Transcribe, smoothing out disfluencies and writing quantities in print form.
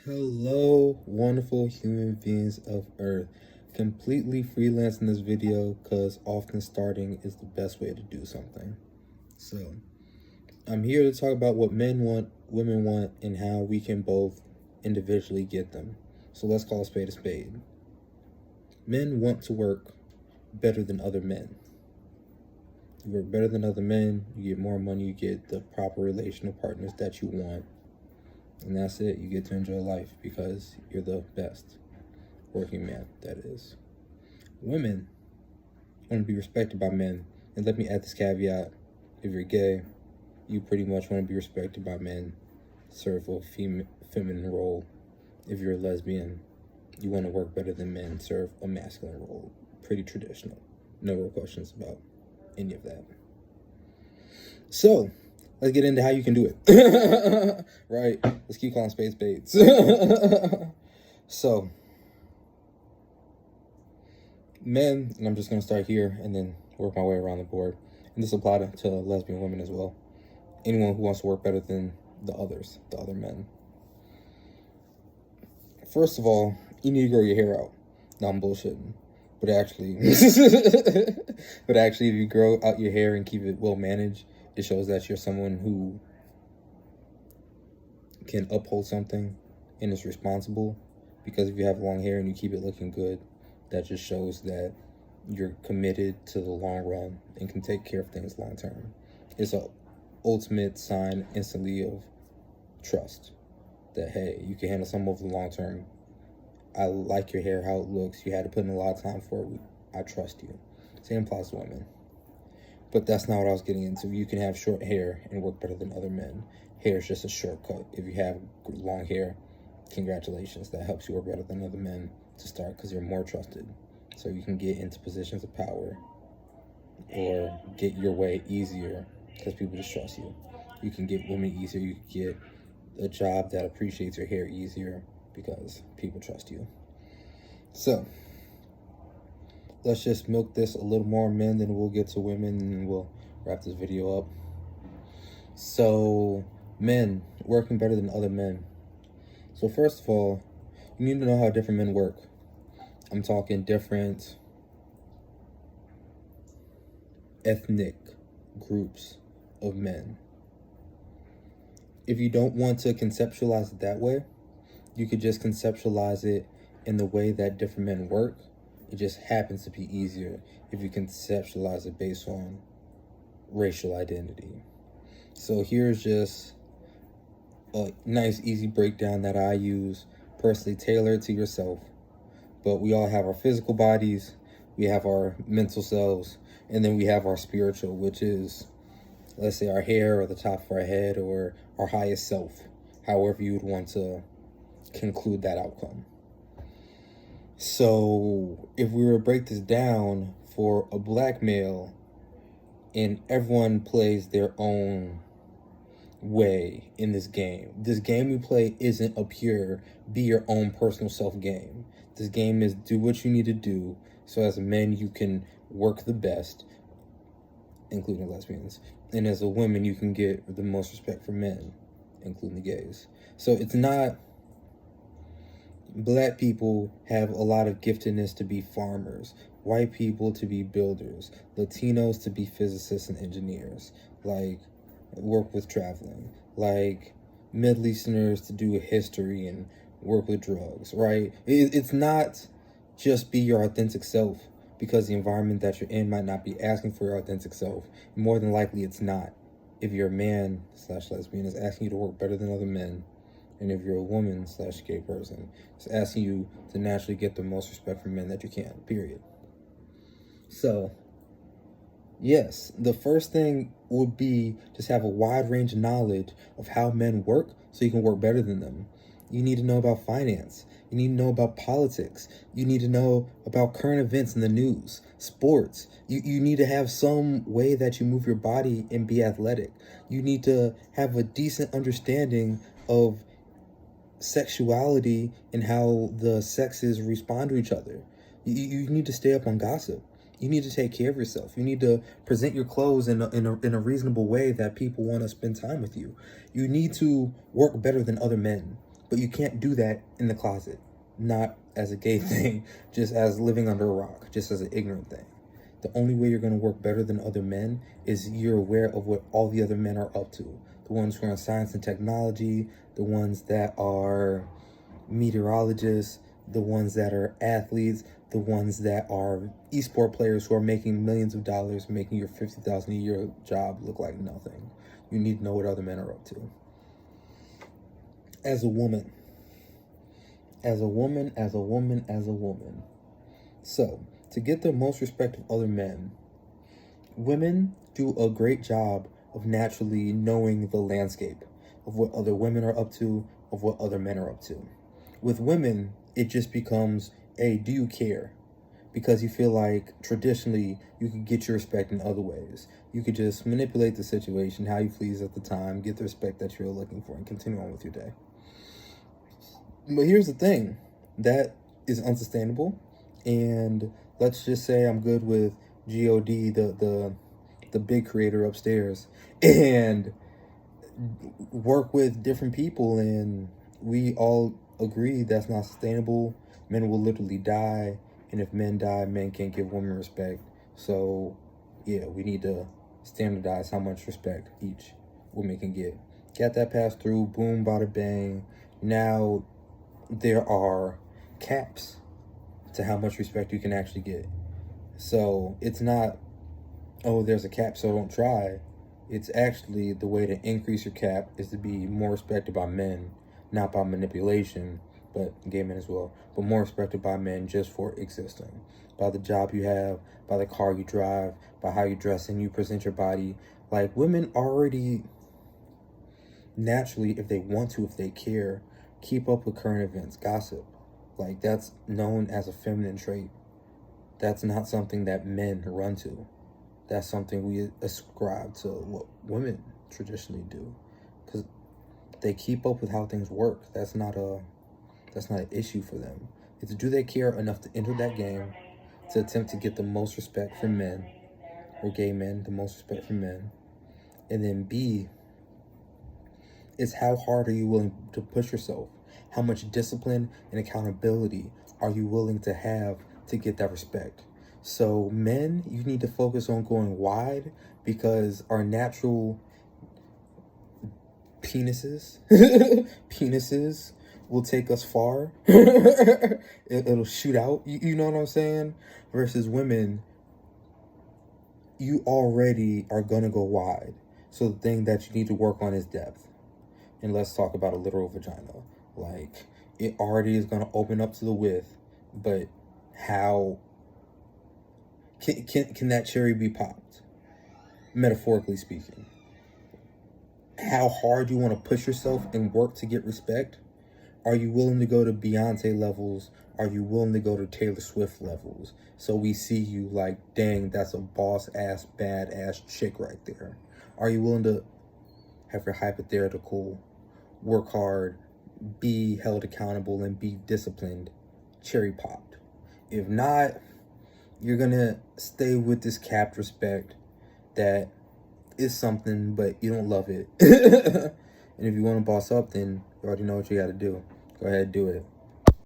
Hello, wonderful human beings of Earth. Completely freelance in this video because often starting is the best way to do something. So, I'm here to talk about what men want, women want, and how we can both individually get them. So, let's call a spade a spade. Men want to work better than other men. You work better than other men, you get more money, you get the proper relational partners that you want. And that's it. You get to enjoy life because you're the best working man, that is. Women want to be respected by men. And let me add this caveat. If you're gay, you pretty much want to be respected by men. Serve a feminine role. If you're a lesbian, you want to work better than men. Serve a masculine role. Pretty traditional. No real questions about any of that. So, let's get into how you can do it. Right? Let's keep calling spades spades. So, men, and I'm just going to start here and then work my way around the board. And this applies to lesbian women as well. Anyone who wants to work better than the others, the other men. First of all, you need to grow your hair out. No, I'm bullshitting. But actually, if you grow out your hair and keep it well managed, it shows that you're someone who can uphold something and is responsible. Because if you have long hair and you keep it looking good, that just shows that you're committed to the long run and can take care of things long term. It's an ultimate sign instantly of trust. That, hey, you can handle something over the long term. I like your hair, how it looks. You had to put in a lot of time for it. I trust you. Same applies to women. But that's not what I was getting into. You can have short hair and work better than other men. Hair is just a shortcut. If you have long hair, congratulations. That helps you work better than other men to start because you're more trusted. So you can get into positions of power or get your way easier because people just trust you. You can get women easier. You can get a job that appreciates your hair easier because people trust you. So, let's just milk this a little more, men, then we'll get to women and we'll wrap this video up. So, men working better than other men. So first of all, you need to know how different men work. I'm talking different ethnic groups of men. If you don't want to conceptualize it that way, you could just conceptualize it in the way that different men work. It just happens to be easier if you conceptualize it based on racial identity. So here's just a nice, easy breakdown that I use, personally tailored to yourself. But we all have our physical bodies, we have our mental selves, and then we have our spiritual, which is, let's say, our hair or the top of our head or our highest self, however you would want to conclude that outcome. So if we were to break this down for a black male, and everyone plays their own way in this game we play isn't a pure be your own personal self game. This game is do what you need to do so as men you can work the best, including lesbians, and as a woman you can get the most respect for men, including the gays. So it's not black people have a lot of giftedness to be farmers, white people to be builders, Latinos to be physicists and engineers, like work with traveling, like Middle Easterners to do history and work with drugs, right? It's not just be your authentic self because the environment that you're in might not be asking for your authentic self. More than likely it's not. If you're a man / lesbian, it's asking you to work better than other men. And if you're a woman / gay person, it's asking you to naturally get the most respect from men that you can, period. So, yes, the first thing would be just have a wide range of knowledge of how men work so you can work better than them. You need to know about finance. You need to know about politics. You need to know about current events in the news, sports. You need to have some way that you move your body and be athletic. You need to have a decent understanding of sexuality and how the sexes respond to each other. You need to stay up on gossip. You need to take care of yourself. You need to present your clothes in a reasonable way that people want to spend time with you. You need to work better than other men. But you can't do that in the closet. Not as a gay thing, just as living under a rock, just as an ignorant thing. The only way you're going to work better than other men is you're aware of what all the other men are up to. The ones who are in science and technology, the ones that are meteorologists, the ones that are athletes, the ones that are esport players who are making millions of dollars, making your $50,000 a year job look like nothing. You need to know what other men are up to. As a woman. So, to get the most respect of other men, women do a great job of naturally knowing the landscape of what other women are up to, of what other men are up to. With women, it just becomes, hey, do you care? Because you feel like traditionally you could get your respect in other ways. You could just manipulate the situation how you please at the time, get the respect that you're looking for, and continue on with your day. But here's the thing, that is unsustainable. And let's just say I'm good with God, the big creator upstairs, and work with different people, and we all agree that's not sustainable. Men will literally die, and if men die, men can't give women respect. So yeah, we need to standardize how much respect each woman can get. Got that passed through, boom, bada bang. Now there are caps to how much respect you can actually get. So it's not, oh, there's a cap, so don't try. It's actually the way to increase your cap is to be more respected by men, not by manipulation, but gay men as well, but more respected by men just for existing. By the job you have, by the car you drive, by how you dress and you present your body. Like, women already naturally, if they want to, if they care, keep up with current events, gossip. Like, that's known as a feminine trait. That's not something that men run to. That's something we ascribe to what women traditionally do, because they keep up with how things work. That's not an issue for them. It's, do they care enough to enter that game to attempt to get the most respect from men, or gay men, the most respect from men, and then B, is how hard are you willing to push yourself? How much discipline and accountability are you willing to have to get that respect? So men, you need to focus on going wide, because our natural penises will take us far. It'll shoot out, you know what I'm saying? Versus women, you already are gonna go wide. So the thing that you need to work on is depth. And let's talk about a literal vagina. Like, it already is going to open up to the width, but how can that cherry be popped? Metaphorically speaking. How hard you want to push yourself and work to get respect? Are you willing to go to Beyonce levels? Are you willing to go to Taylor Swift levels? So we see you like, dang, that's a boss-ass, badass chick right there. Are you willing to have your hypothetical work hard, be held accountable, and be disciplined cherry popped? If not, you're gonna stay with this capped respect that is something, but you don't love it. And if you want to boss up, then you already know what you got to do. Go ahead, do it.